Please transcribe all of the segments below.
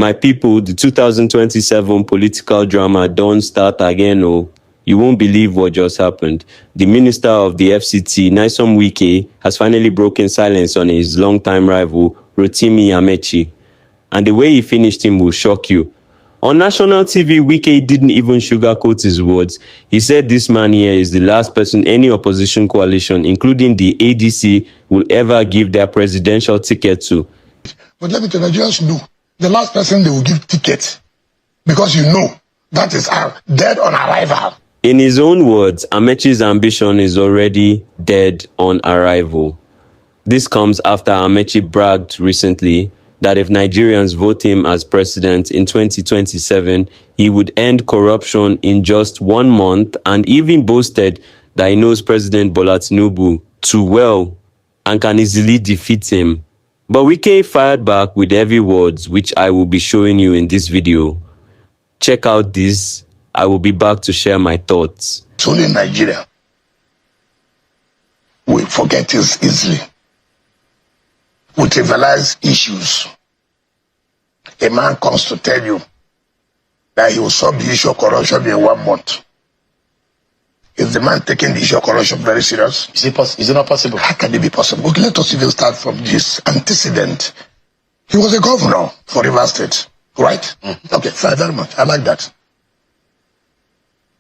My people, the 2027 political drama don't start again. Oh, you won't believe what just happened. The minister of the FCT, Nyesom Wike, has finally broken silence on his longtime rival, Rotimi Amaechi. And the way he finished him will shock you. On national TV, Wike didn't even sugarcoat his words. He said this man here is the last person any opposition coalition, including the ADC, will ever give their presidential ticket to. But let me tell you, Nigerians know the last person they will give ticket, because you know that is dead on arrival. In his own words, Amaechi's ambition is already dead on arrival. This comes after Amaechi bragged recently that if Nigerians vote him as president in 2027, he would end corruption in just 1 month, and even boasted that he knows President Bola Tinubu too well and can easily defeat him. But Wike fired back with heavy words, which I will be showing you in this video. Check out this. I will be back to share my thoughts. It's only in Nigeria we forget this easily. We trivialize issues. A man comes to tell you that he will solve the issue of corruption in 1 month. Is the man taking the issue of corruption very serious? Is it not possible? How can it be possible? Okay, let us even start from this antecedent. He was a governor for Rivers State, right? Mm-hmm. Okay, fine, very much. I like that.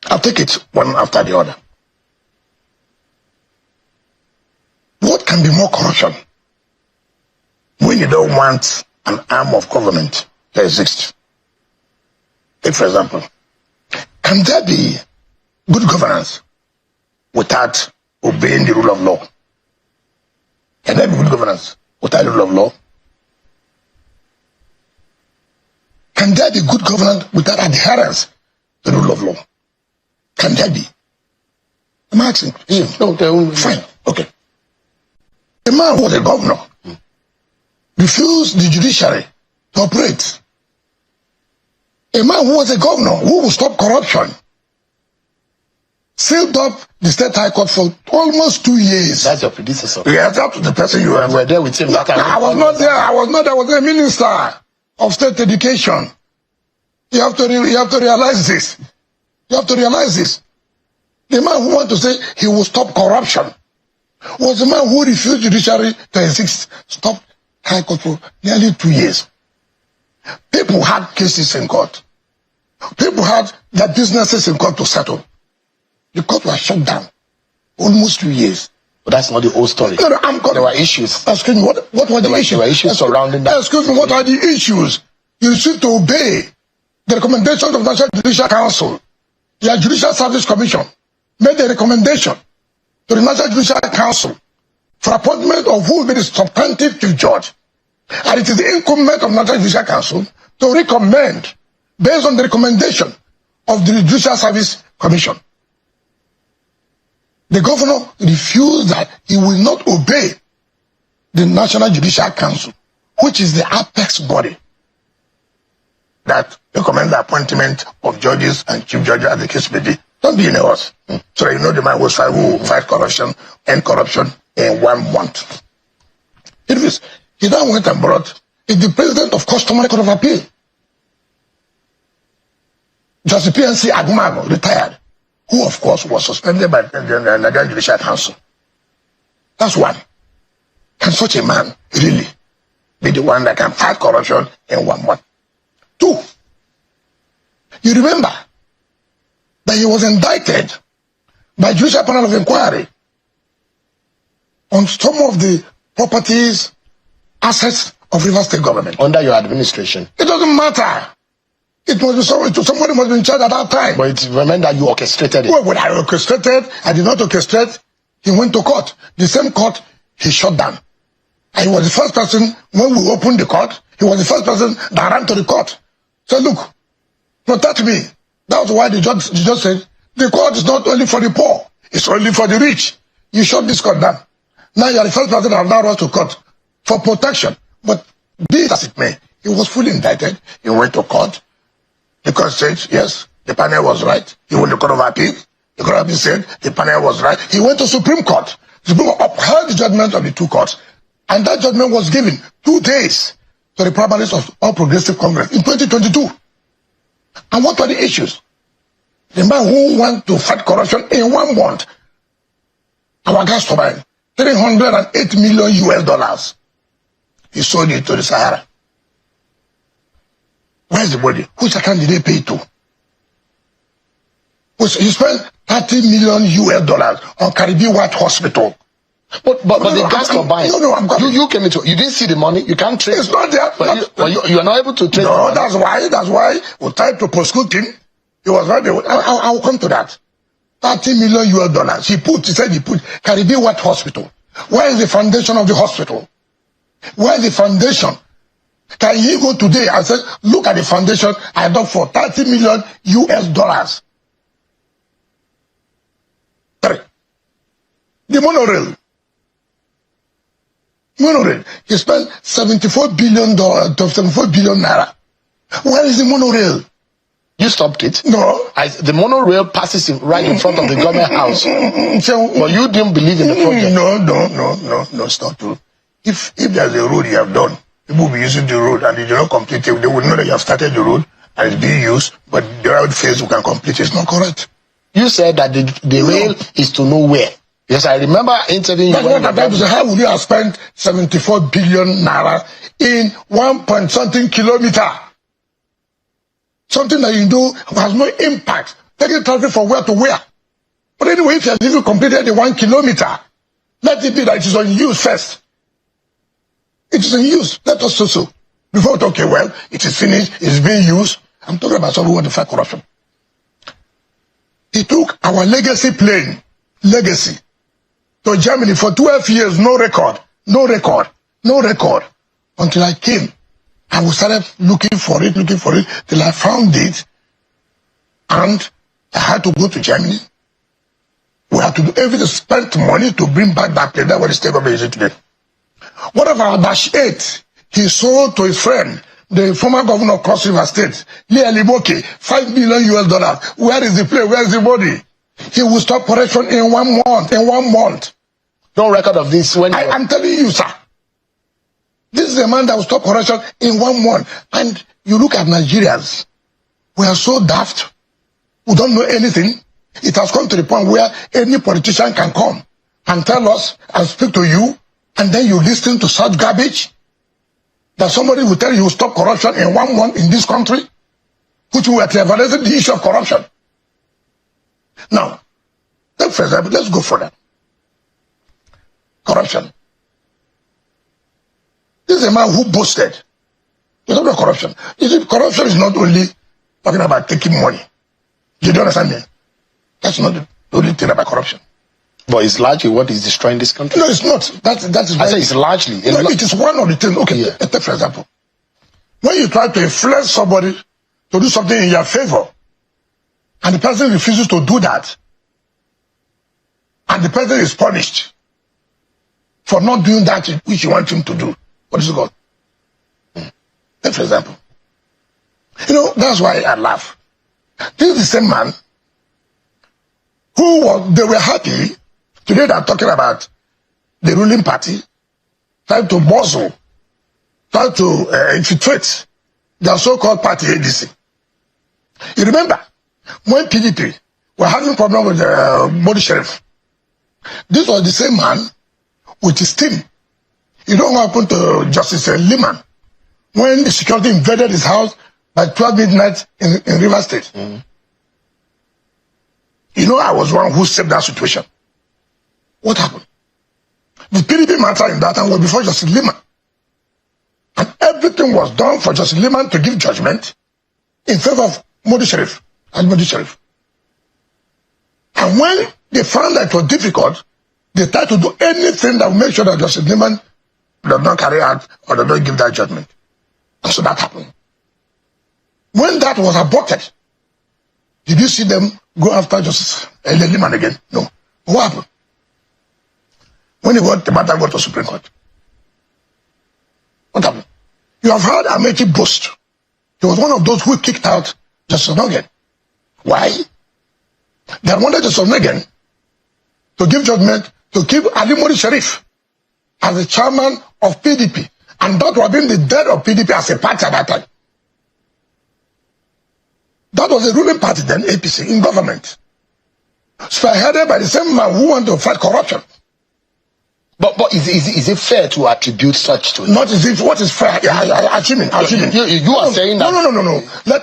I'll take it one after the other. What can be more corruption when you don't want an arm of government to exist? Take, for example, can there be good governance without obeying the rule of law? Can there be good governance without the rule of law? Can there be good governance without adherence to the rule of law? Can there be? I'm asking. No, fine. Okay. A man who was a governor refused the judiciary to operate. A man who was a governor who will stop corruption sealed up the State High Court for almost 2 years. That's your predecessor. Yeah, that's the person you were there with him. I was not there. I was a minister of state education. You have to realize this. You have to realize this. The man who wanted to say he will stop corruption was the man who refused judiciary to exist. Stop High Court for nearly 2 years. People had cases in court. People had their businesses in court to settle. The court was shut down almost 2 years. But that's not the whole story. No, there were issues. Excuse me, what were the issues? There were issues surrounding that. Excuse me, what are the issues? You should obey the recommendations of the National Judicial Council. The Judicial Service Commission made a recommendation to the National Judicial Council for appointment of who will be the substantive chief judge. And it is the incumbent of the National Judicial Council to recommend based on the recommendation of the Judicial Service Commission. The governor refused that he will not obey the National Judicial Council, which is the apex body that recommends the appointment of judges and chief judges as the case may be. Don't be in a horse. So that you know the man who fight corruption, end corruption in 1 month. It is. He then went and brought the president of Customary Court of Appeal. Justice PNC Agumabo, retired, who of course was suspended by the Nigerian Judicial Council. That's one. Can such a man really be the one that can fight corruption in 1 month? 2, you remember that he was indicted by Judicial Panel of Inquiry on some of the properties, assets of Rivers State government. Under your administration. It doesn't matter. It must be somebody must be in charge at that time. But remember you orchestrated it. Well, when I orchestrated, I did not orchestrate. He went to court. The same court he shut down. And he was the first person, when we opened the court, he was the first person that ran to the court. So look, protect me. That was why the judge said, the court is not only for the poor, it's only for the rich. You shut this court down. Now you are the first person that have now run to court for protection. But be it as it may, he was fully indicted. He went to court. The court said, yes, the panel was right. He went to the Court of Appeal. The Court of Appeal said the panel was right. He went to Supreme Court. The Supreme Court upheld the judgment of the 2 courts. And that judgment was given 2 days to to the primaries of All Progressive Congress in 2022. And what were the issues? The man who went to fight corruption in 1 month, our gas turbine, $308 million US. He sold it to the Sahara. Where's the body? Whose account did they pay to? He spent $30 million US on Caribbean White Hospital. But the gas turbine. You came into. You didn't see the money. You can't trace. It's not there. But you are not able to trace. No, that's why we tried to prosecute him. He was right there. I'll come to that. $30 million US. He said he put Caribbean White Hospital. Where is the foundation of the hospital? Where is the foundation? Can he go today and say, look at the foundation I done for $30 million US? 3. The monorail. He spent $74 billion to 74 billion naira. Where is the monorail? You stopped it? No. The monorail passes right in front of the government house. But you didn't believe in the project. No, it's not true. If there's a road you have done, people will be using the road and they do not complete it. They will know that you have started the road and it's being used, but the road phase you can complete it. It's not correct. You said that the rail is to nowhere. Yes, I remember interviewing you. That's what I'm trying to say. How would you have spent 74 billion naira in 1-point-something kilometer? Something that you do has no impact. Taking traffic from where to where. But anyway, if you have even completed the 1 kilometer, let it be that it is on use first. It is in use. Let us do so. Before we talk, okay, well, it is finished, it's being used. I'm talking about someone who wants to fight corruption. He took our legacy plane, to Germany for 12 years, no record, until I came. And we started looking for it, till I found it. And I had to go to Germany. We had to do everything, spend money to bring back that plane. That's what the state government is today. What of our Dash 8? He sold to his friend, the former governor of Cross River State, Lialiboke, $5 million US. Where is the plane? Where is the body? He will stop corruption in 1 month. No record of this. I'm telling you, sir. This is a man that will stop corruption in 1 month. And you look at Nigerians. We are so daft. We don't know anything. It has come to the point where any politician can come and tell us and speak to you, and then you listen to such garbage that somebody will tell you stop corruption in 1 month in this country, which we are trivializing the issue of corruption. Now, for example, let's go further. Corruption. This is a man who boasted. It's not about corruption. You see, corruption is not only talking about taking money. You don't understand me? That's not the only thing about corruption. But it's largely what is destroying this country. No, it's not. That is. I say it's largely. It is one of the things. Okay, yeah. Take for example, when you try to influence somebody to do something in your favor, and the person refuses to do that, and the person is punished for not doing that which you want him to do, what is it called? Take for example, that's why I laugh. This is the same man they were happy. Today they are talking about the ruling party trying to muzzle, trying to infiltrate their so-called party ADC. You remember when PDP were having problem with Modi Sheriff? This was the same man with his team. You know what happened to Justice Liman when the security invaded his house by 12 midnight in Rivers State? Mm-hmm. I was one who saved that situation. What happened? The PDP matter in that time was before Justice Liman. And everything was done for Justice Liman to give judgment in favor of Modi Sheriff. And when they found that it was difficult, they tried to do anything that would make sure that Justice Liman does not carry out or does not give that judgment. And so that happened. When that was aborted, did you see them go after Justice Liman again? No. What happened? When the matter got to Supreme Court, what happened? You have heard Amaechi boast. He was one of those who kicked out Justice Nugent. Why? They wanted Justice Nugent to give judgment to keep Ali Modi Sheriff as the chairman of PDP And that would have been the death of PDP as a party at that time. That was a ruling party then, APC, in government. Spearheaded by the same man who wanted to fight corruption. But is it fair to attribute such to? Not as if what is fair. Assuming. You are saying that. No.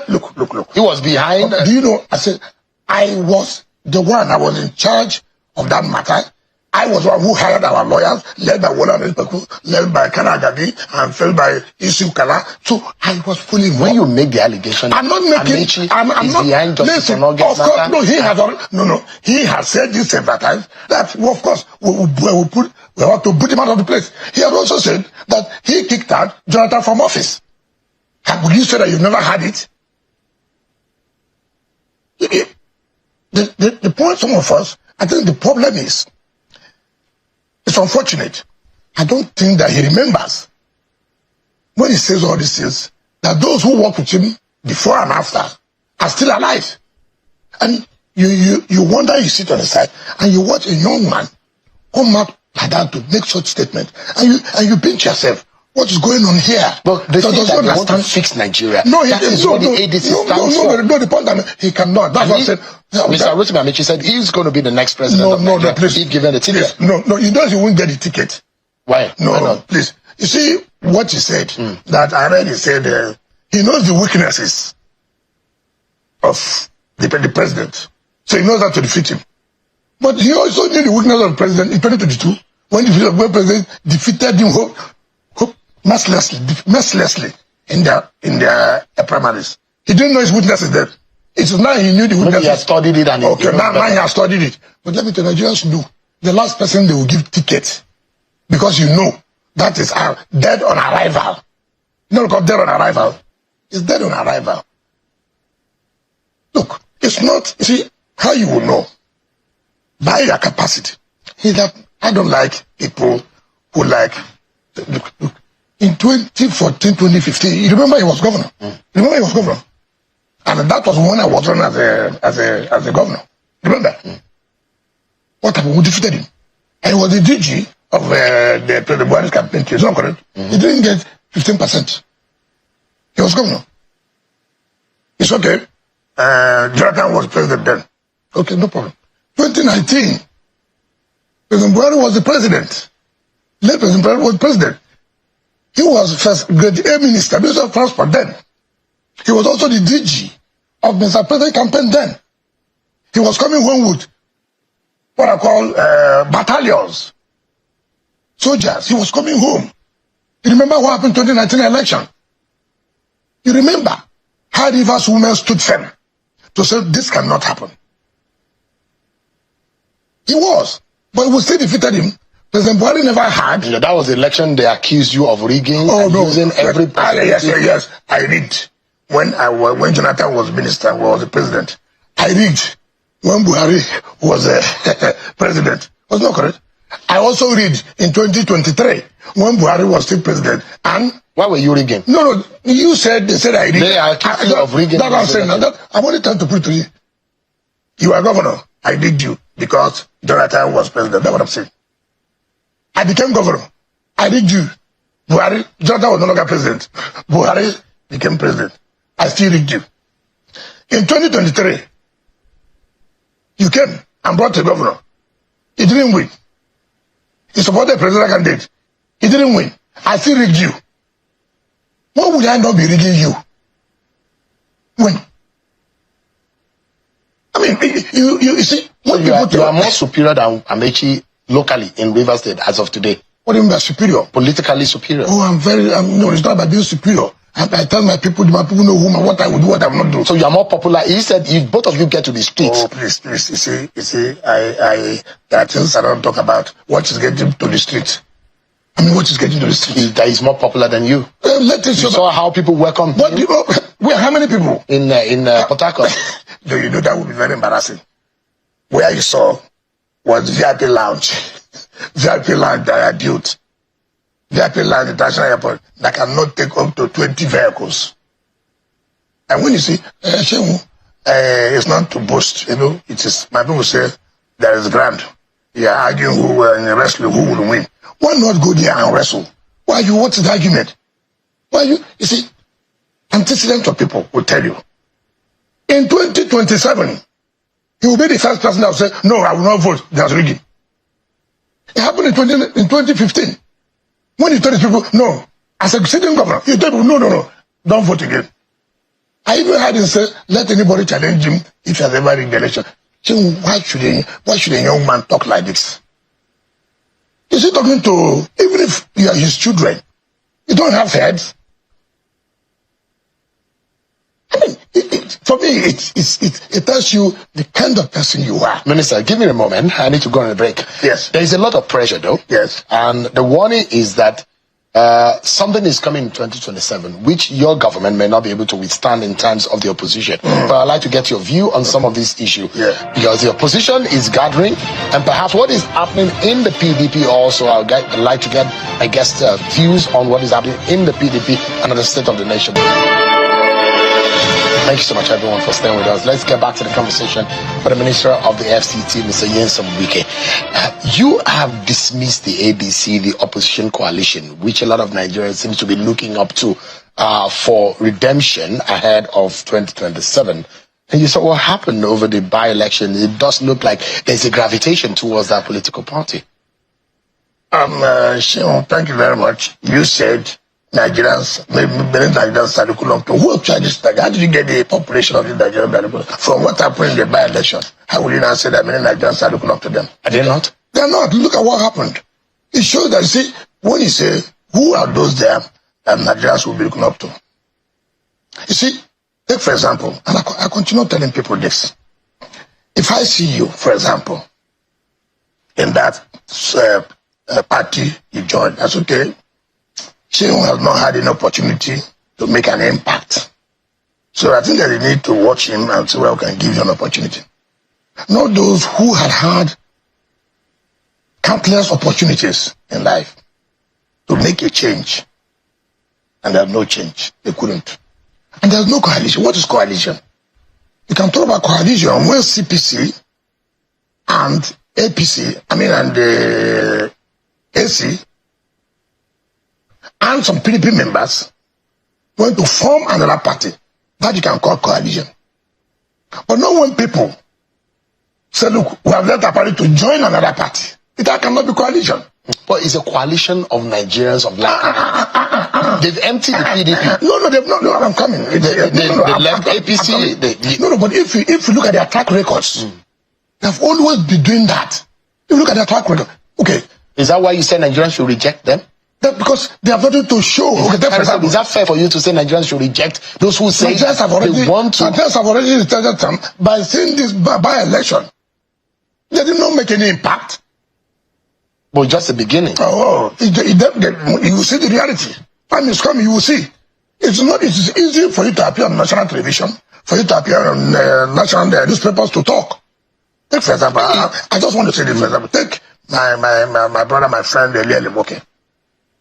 Look. He was behind. Do you know? I said I was the one. I was in charge of that matter. I was one who hired our lawyers, led by Bola Tinubu, led by Kanagadi, and filled by Isu Kala. So I was fully involved. When you make the allegation, I'm not making. Amaechi I'm not. behind Justice Listen, of matter? course, no. He has. No. He has said this several times. That of course we have to put him out of the place. He has also said that he kicked out Jonathan from office. Have you said that you've never had it? The point, some of us, I think the problem is. It's unfortunate. I don't think that he remembers when he says all these things that those who worked with him before and after are still alive. And you wonder, you sit on the side and you watch a young man come out like that to make such statement, and you pinch yourself. What is going on here? But they say that they want to fix Nigeria. No, that is what the ADC stands for. No, the point that he cannot. That's what I said. Mr. Rotimi Amaechi said he's going to be the next president of Nigeria. Please. If given the ticket. Please. No, he knows he won't get the ticket. Why? No, Why not? Please. You see what he said, that I read, he said he knows the weaknesses of the president. So he knows how to defeat him. But he also knew the weakness of the president in 2022 when the president defeated him mercilessly in their primaries. He didn't know his weaknesses then. It's now he knew the weaknesses. Maybe he has studied it and okay, now he has studied it. But let me tell Nigerians know, the last person they will give ticket, because you know that is dead on arrival. You know, dead on arrival. It's dead on arrival. Look, it's not, you see, how you will know? By your capacity. I don't like people who like, look, in 2014, 2015, you remember he was governor? Remember he was governor? And that was when I was running as a governor. Remember? What happened? We defeated him. And he was the DG of the President Bola campaign. Is that correct? He didn't get 15%. He was governor. It's okay. Jonathan was president then. Okay, no problem. 2019, President Buhari was the president. Late President Buhari was president. He was first grade A minister, Minister of Transport then. He was also the DG of Mr. President campaign then. He was coming home with what I call battalions, soldiers. He was coming home. You remember what happened in 2019 election? You remember how Rivers women stood firm to say this cannot happen. He was, but we still defeated him. President Buhari never had. Yeah, that was the election they accused you of rigging and using every yes. I rigged when Jonathan was minister, was the president. I rigged when Buhari was president. Was not correct. I also rigged in 2023 when Buhari was still president. And why were you rigging? No. You said they said I rigged. They are accusing you of rigging. That's what I'm saying. I'm only trying to put it to you. You are governor. I rigged you because Jonathan was president. That's what I'm saying. I became governor. I rigged you. Buhari, Jonathan was no longer president. Buhari became president. I still rigged you. In 2023, you came and brought a governor. He didn't win. He supported a presidential candidate. He didn't win. I still rigged you. Why would I not be rigging you? When? I mean, you see, when you are more superior than Amaechi locally in Rivers State as of today. What do you mean by superior? Politically superior. Oh, no, it's not about being superior. I tell my people know what I will do, what I will not do. So you are more popular. He said, if both of you get to the streets. Oh, please. You see, there are things I don't talk about. What is getting to the street? I mean, what is getting to the street? That is more popular than you. Let us show saw how people welcome him. How many people? In Port Harcourt. You know, that would be very embarrassing. Where you saw was VIP lounge. VIP lounge that I built. VIP lounge international airport that cannot take up to 20 vehicles. And when you see, it's not to boast, you know, it is, my people say, there is grand. You are arguing who will wrestle, who will win. Why not go there and wrestle? Why you? What's the argument? Why you? You see, antecedent of people will tell you. In 2027, he will be the first person that will say, no, I will not vote. There's rigging. It happened in 2015. When he told the people, no, as a sitting governor, he told people, no, don't vote again. I even heard him say, let anybody challenge him if he has ever rigged the election. So why should a young man talk like this? Is he talking to, even if you are his children, you don't have heads? I mean, for me, it tells you the kind of person you are. Minister, give me a moment. I need to go on a break. Yes. There is a lot of pressure, though. Yes. And the warning is that something is coming in 2027, which your government may not be able to withstand in terms of the opposition. But I'd like to get your view on some of these issues. Yeah. Because the opposition is gathering, and perhaps what is happening in the PDP also, I'd like to get, views on what is happening in the PDP and on the state of the nation. Thank you so much, everyone, for staying with us. Let's get back to the conversation with the Minister of the FCT, Mr. Nyesom Wike. You have dismissed the ADC, the opposition coalition, which a lot of Nigerians seem to be looking up to for redemption ahead of 2027. And you saw what happened over the by-election. It does look like there's a gravitation towards that political party. Shion, thank you very much. You said Nigerians, maybe Nigerians curriculum. Who charges that? How did you get the population of the Nigerian curriculum? From what happened in the by-election, how will you not say that many Nigerians are looking up to them? Are they not? They're not. Look at what happened. It shows that, see, when you say, who are those there that Nigerians will be looking up to? You see, take for example, and I continue telling people this. If I see you, for example, in that party you joined, that's okay. She has not had an opportunity to make an impact. So I think that you need to watch him and see where we can give you an opportunity. Not those who had countless opportunities in life to make a change. And there's no change. They couldn't. And there's no coalition. What is coalition? You can talk about coalition when CPC and APC, and the AC, and some PDP members went to form another party that you can call coalition. But not when people say, look, we have left our party to join another party. That cannot be coalition. But it's a coalition of Nigerians of land. They've emptied the PDP. No, they've not. No, I'm coming. They left APC. No, but if you look at their track records, they've always been doing that. If you look at their track record, okay. Is that why you say Nigerians should reject them? That because they have nothing to show. Is that fair for you to say Nigerians should reject those who say they want to? Nigerians have already rejected them by saying this by-election. They did not make any impact. But just the beginning. You will see the reality. Time is coming, you will see. It's easy for you to appear on national television, for you to appear on national newspapers to talk. Take, for example, I just want to say this, for example. Take my brother, my friend, Eli Moke,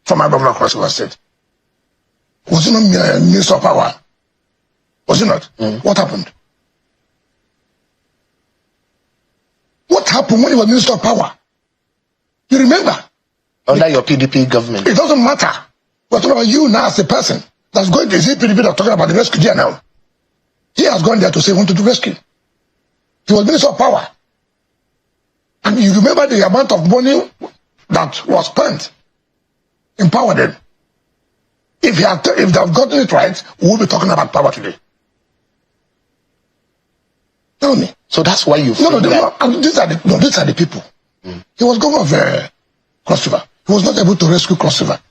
former governor of Cross River State. Was he not Minister of Power? Was he not? What happened? What happened when he was Minister of Power? You remember? Under your PDP government. It doesn't matter. We're talking about you now as a person that's going to, is it PDP that's talking about the rescue there now? He has gone there to say he wanted to rescue. He was Minister of Power. And you remember the amount of money that was spent in power then. If they have gotten it right, we'll be talking about power today. Tell me. So that's why you feel these are the people. He was governor of Cross River. He was not able to rescue Cross River.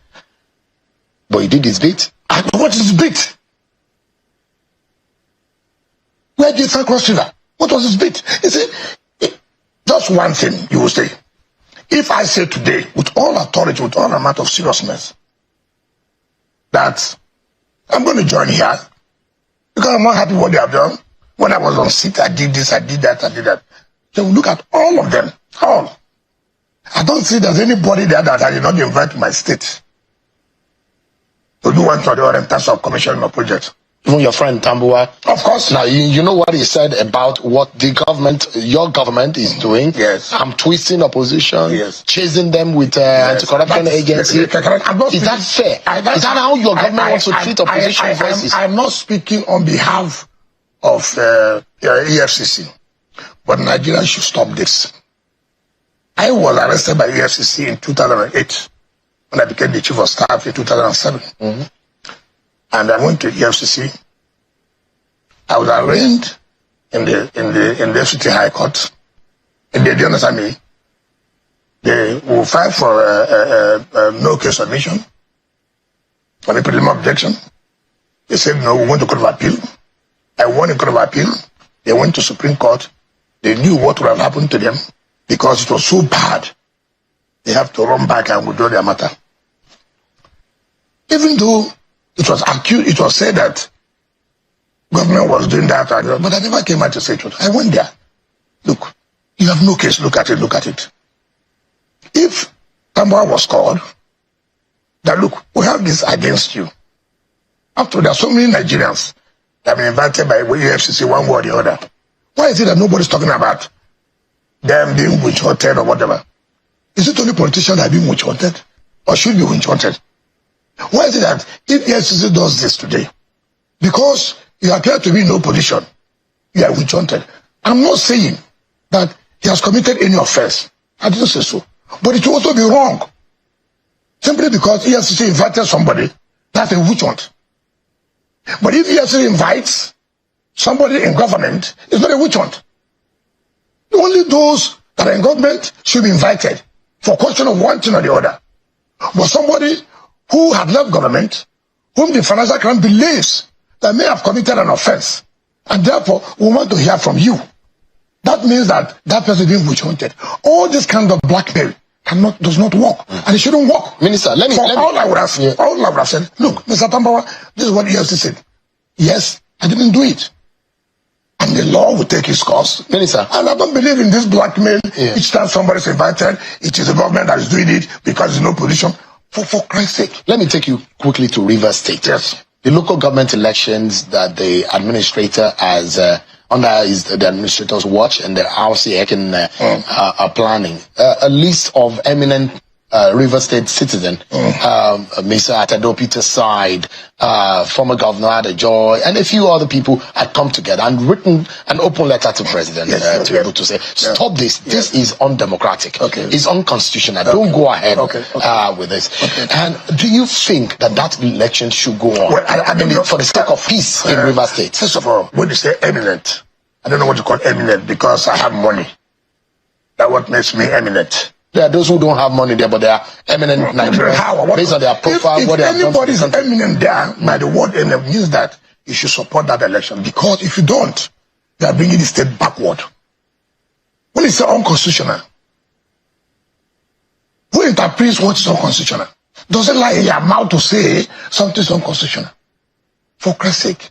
But he did his bit. What is his bit? Where did he find Cross River? What was his bit? You see, just one thing you will say. If I say today, with all authority, with all amount of seriousness, that I'm going to join here, because I'm not happy with what they have done. When I was on seat, I did this, I did that, I did that. So look at all of them. All. I don't see there's anybody there that I did not invite to my state to do one to the other in terms of commissioning of projects. Even your friend Tambua. Of course. Now, you know what he said about what the government, your government is doing? Yes. I'm twisting opposition, yes, chasing them with anti-corruption agency. Is that fair? Is that how your government wants to treat opposition voices? I'm not speaking on behalf of EFCC, but Nigerians should stop this. I was arrested by EFCC in 2008 when I became the chief of staff in 2007. Mm-hmm. And I went to EFCC. I was arraigned in the FCT High Court. And they didn't understand me. They will file for no case submission. When I put them objection, they said no, we want to court of appeal. I won in court of appeal. They went to Supreme Court. They knew what would have happened to them because it was so bad. They have to run back and withdraw their matter. Even though it was accused, it was said that government was doing that, but I never came out to say it. I went there. Look, you have no case. Look at it. Look at it. If Tambua was called, that look, we have this against you. After there are so many Nigerians that have been invited by EFCC one way or the other. Why is it that nobody's talking about them being witch hunted or whatever? Is it only politicians that are being witch hunted or should be witch hunted? Why is it that if EFCC does this today, because you appear to be in no position, you are witch hunted? I'm not saying that he has committed any offense. I didn't say so. But it will also be wrong. Simply because EFCC invited somebody, that's a witch hunt. But if EFCC invites somebody in government, it's not a witch hunt. Only those that are in government should be invited for question of one thing or the other. But somebody who had left government, whom the financial crime believes that may have committed an offense, and therefore we want to hear from you. That means that that person is being witch hunted. All this kind of blackmail does not work, and it shouldn't work. Minister, all I would have said, look, Mr. Tambua, this is what EFCC said. Yes, I didn't do it. And the law will take its course. Minister. And I don't believe in this blackmail. Yeah. Each time somebody is invited, it is the government that is doing it because there's no position. For Christ's sake. Let me take you quickly to Rivers State. Yes. The local government elections that the administrator has under the administrator's watch and the RCEC are planning. A list of eminent Rivers State citizen, Mr. Atado Peter Side, former Governor Adejoy, and a few other people had come together and written an open letter to President Tinubu to say, stop this. This is undemocratic. It's unconstitutional. Don't go ahead with this. And do you think that election should go on? Well, I mean, for the sake of peace in Rivers State? First of all, when you say eminent, I don't know what you call eminent because I have money. That's what makes me eminent. There are those who don't have money there, but they are eminent Nigerians. Based on their profile, if anybody is eminent there, by the word eminent means that you should support that election. Because if you don't, you are bringing the state backward. When it's unconstitutional, who interprets what is unconstitutional? Doesn't lie in your mouth to say something is unconstitutional. For Christ's sake,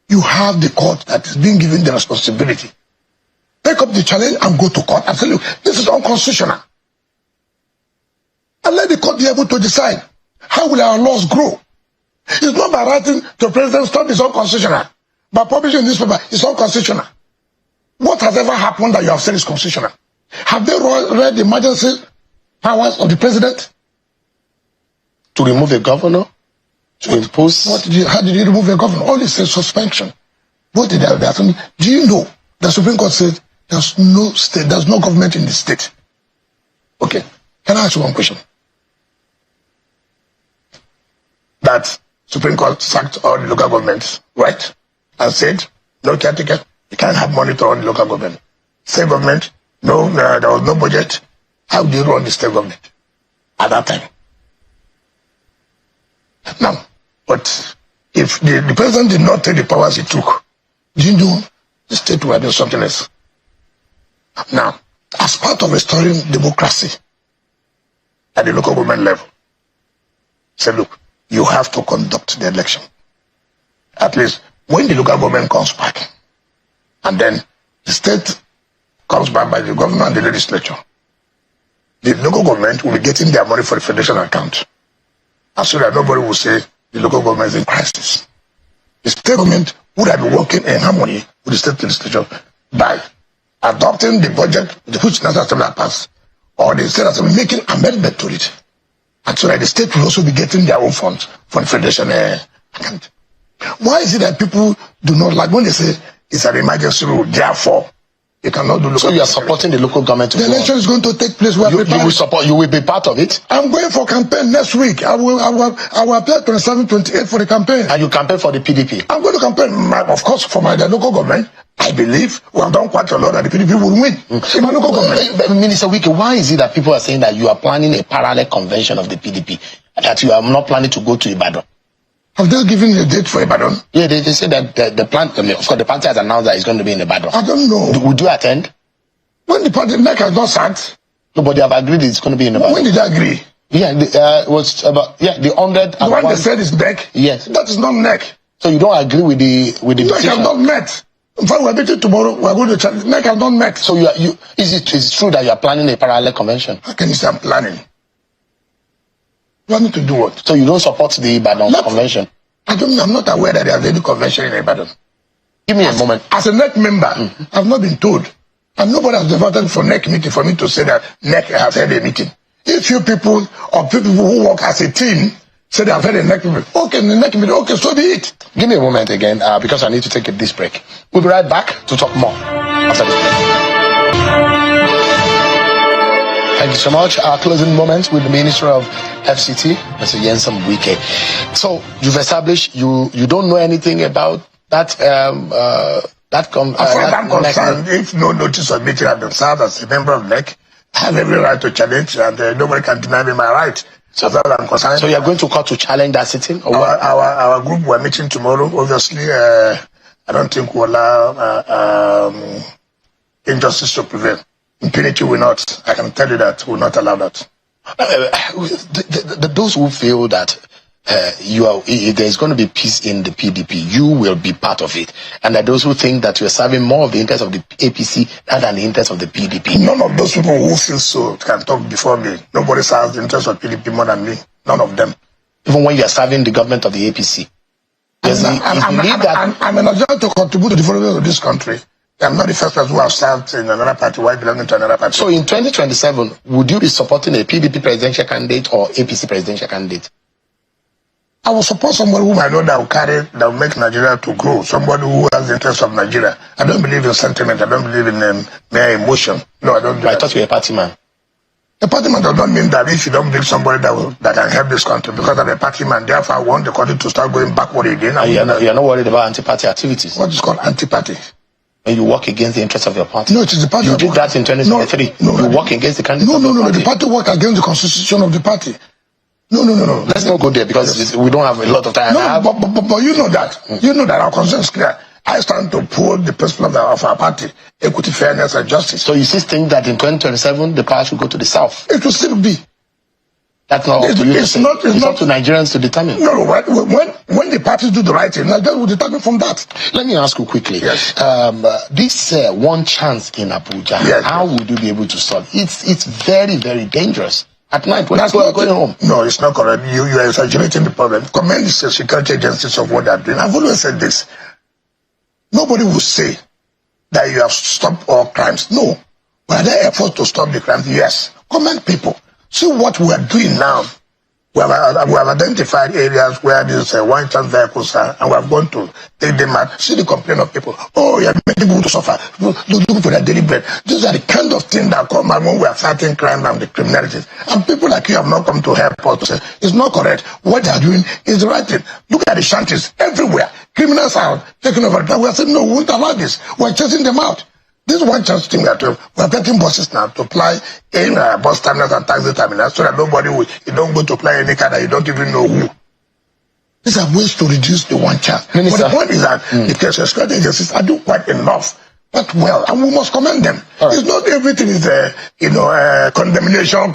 you have the court that is being given the responsibility. Take up the challenge and go to court and say, look, this is unconstitutional. And let the court be able to decide how will our laws grow. It's not by writing to President, stop this unconstitutional. By publishing this paper, it's unconstitutional. What has ever happened that you have said is constitutional? Have they read the emergency powers of the president? To remove a governor? To impose? How did you remove a governor? All this is suspension. What did they do? Do you know the Supreme Court said there's no state, there's no government in the state? Okay, can I ask you one question? That Supreme Court sacked all the local governments, right? And said, no caretaker, you can't have money to run the local government. State government, no, there was no budget. How do you run the state government at that time? Now, but if the president did not take the powers he took, do you know the state would have been something else? Now, as part of restoring democracy at the local government level, say, look, you have to conduct the election. At least when the local government comes back, and then the state comes back by the governor and the legislature, the local government will be getting their money for the federation account. And so that nobody will say the local government is in crisis. the state government would have been working in harmony with the state legislature by adopting the budget which National Assembly passed, or the state assembly making amendment to it. And so that the state will also be getting their own funds for the federation account. Why is it that people do not like when they say it's an emergency rule, therefore you cannot do local. So you are supporting the local government to the election is going to take place. You will support. You will be part of it. I'm going for campaign next week. I will apply 27, 28 for the campaign. And you campaign for the PDP. I'm going to campaign, of course, for the local government. I believe we have done quite a lot that the PDP will win. In my local government. Minister Wike, why is it that people are saying that you are planning a parallel convention of the PDP, that you are not planning to go to Ibadan? Have they given you a date for Ibadan? Yeah, they say that the plan. Of course, the party has announced that it's going to be in Ibadan. I don't know. Would you attend? When the party NEC has not sat. No, but they have agreed it's going to be in Ibadan. When did they agree? Yeah, it was about the 100. The one they said is NEC. Yes, that is not NEC. So you don't agree with the NEC have not met. In fact, we're meeting tomorrow. We're going to challenge. NEC have not met. So is it true that you are planning a parallel convention? How can you say I'm planning? You want me to do what? So you don't support the Ibadan convention? I'm not aware that there's any convention in Ibadan. Give me a moment. As a NEC member, I've not been told. And nobody has devoted for NEC meeting for me to say that NEC has had a meeting. If you people or people who work as a team say they have had a NEC meeting, okay, the NEC meeting, okay, so be it. Give me a moment again, because I need to take this break. We'll be right back to talk more after this break. Thank you so much. Our closing moments with the Minister of FCT, Mr. Nyesom Wike. So you've established you don't know anything about that. As far as I'm concerned, if no notice of meeting has been served as a member of NEC, I have every right to challenge, and nobody can deny me my right. So as far as I'm concerned. So you are going to court to challenge that sitting? Or our group we're meeting tomorrow. Obviously, I don't think we'll allow injustice to prevail. Impunity will not. I can tell you that will not allow that. Those who feel that if there's going to be peace in the PDP, you will be part of it, and that those who think that you're serving more of the interest of the APC than the interest of the PDP. None of those people who feel so can talk before me. Nobody serves the interest of PDP more than me. None of them. Even when you are serving the government of the APC. I'm an adult to contribute to the development of this country. I'm not the first person who has served in another party while belonging to another party. So in 2027, would you be supporting a PDP presidential candidate or APC presidential candidate? I will support somebody whom I know that will make Nigeria to grow. Somebody who has the interest of Nigeria. I don't believe in sentiment. I don't believe in mere emotion. No, I don't. I thought you were a party man. A party man does not mean that if you don't bring somebody that can help this country, because I'm a party man, therefore I want the country to start going backward again. You're not worried about anti-party activities? What is called anti-party? And you work against the interests of your party? No, it is the party. You did that in 2023. No, you work against the candidate. No. The party work against the constitution of the party. No. Let's not go there because we don't have a lot of time. No, but you know that. You know that our conscience is clear. I stand to uphold the principle of our party, equity, fairness, and justice. So you still think that in 2027 the power should go to the south? It will still be. That's not up to you to say. It's up to Nigerians to determine. No, when the parties do the right thing, Nigerians will determine from that. Let me ask you quickly. Yes. This one chance in Abuja, yes, how would you be able to solve? It's very, very dangerous. At night, when people are going home. No, it's not correct. You are exaggerating the problem. Commend the security agencies of what they are doing. I've always said this. Nobody will say that you have stopped all crimes. No. Were there efforts to stop the crimes? Yes. Commend people. See what we are doing now. We have identified areas where these one-chance vehicles are, and we have gone to take them out. See the complaint of people. Oh, you're making people to suffer. Looking for their daily bread. These are the kind of things that come out when we are fighting crime and the criminality. And people like you have not come to help us to say, it's not correct. What they are doing is the right thing. Look at the shanties everywhere. Criminals are taking over. We are saying, no, we won't allow this. We're chasing them out. This is one chance thing we are doing. We are getting buses now to apply in bus terminals and taxi terminals so that nobody will, you don't go to apply any car that you don't even know who. These are ways to reduce the one chance. But the point is that the security agencies are doing quite enough, but well, and we must commend them. Right. It's not everything is condemnation.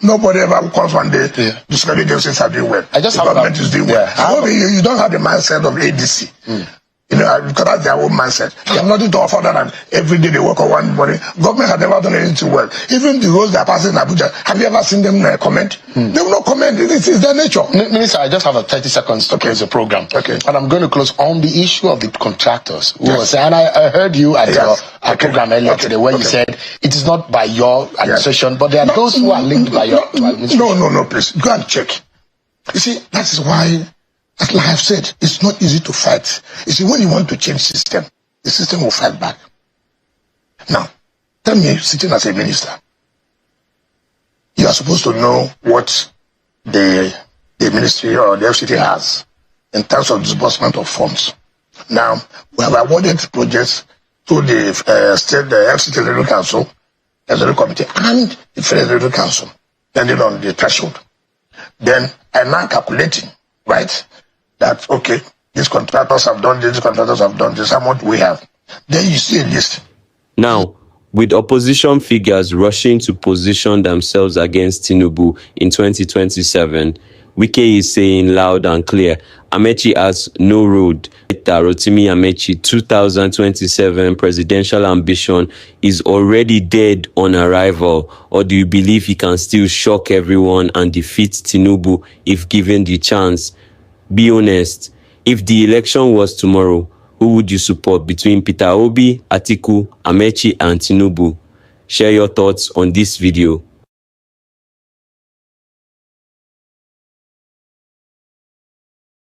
Nobody ever comes one day. The security agencies are doing well. I just the government is doing well. I hope you don't have the mindset of ADC. You know, because that's their own mindset. They have nothing to offer other than every day they work on one body. Government has never done anything well. Even the roads they are passing in Abuja, have you ever seen them comment? They will not comment. It is their nature. Minister, I just have a 30 seconds to close the program. Okay. And I'm going to close on the issue of the contractors. And I heard you at your program earlier today where you said it is not by your administration, but there are those who are linked by your administration. No, please. Go and check. You see, that is why, as like I've said, it's not easy to fight. You see, when you want to change system, the system will fight back. Now, tell me, sitting as a minister, you are supposed to know what the ministry or the FCT has in terms of disbursement of funds. Now, we have awarded projects to the state, the FCT Executive Council, Executive Committee, and the Federal Executive Council, depending on the threshold. Then I'm now calculating, right, that, okay, these contractors have done this, these contractors have done this, how much we have. Then you see a list. Now, with opposition figures rushing to position themselves against Tinubu in 2027, Wike is saying loud and clear, Amaechi has no road. Rotimi Amaechi 2027 presidential ambition is already dead on arrival, or do you believe he can still shock everyone and defeat Tinubu if given the chance? Be honest, if the election was tomorrow, who would you support between Peter Obi, Atiku, Amaechi and Tinubu? Share your thoughts on this video.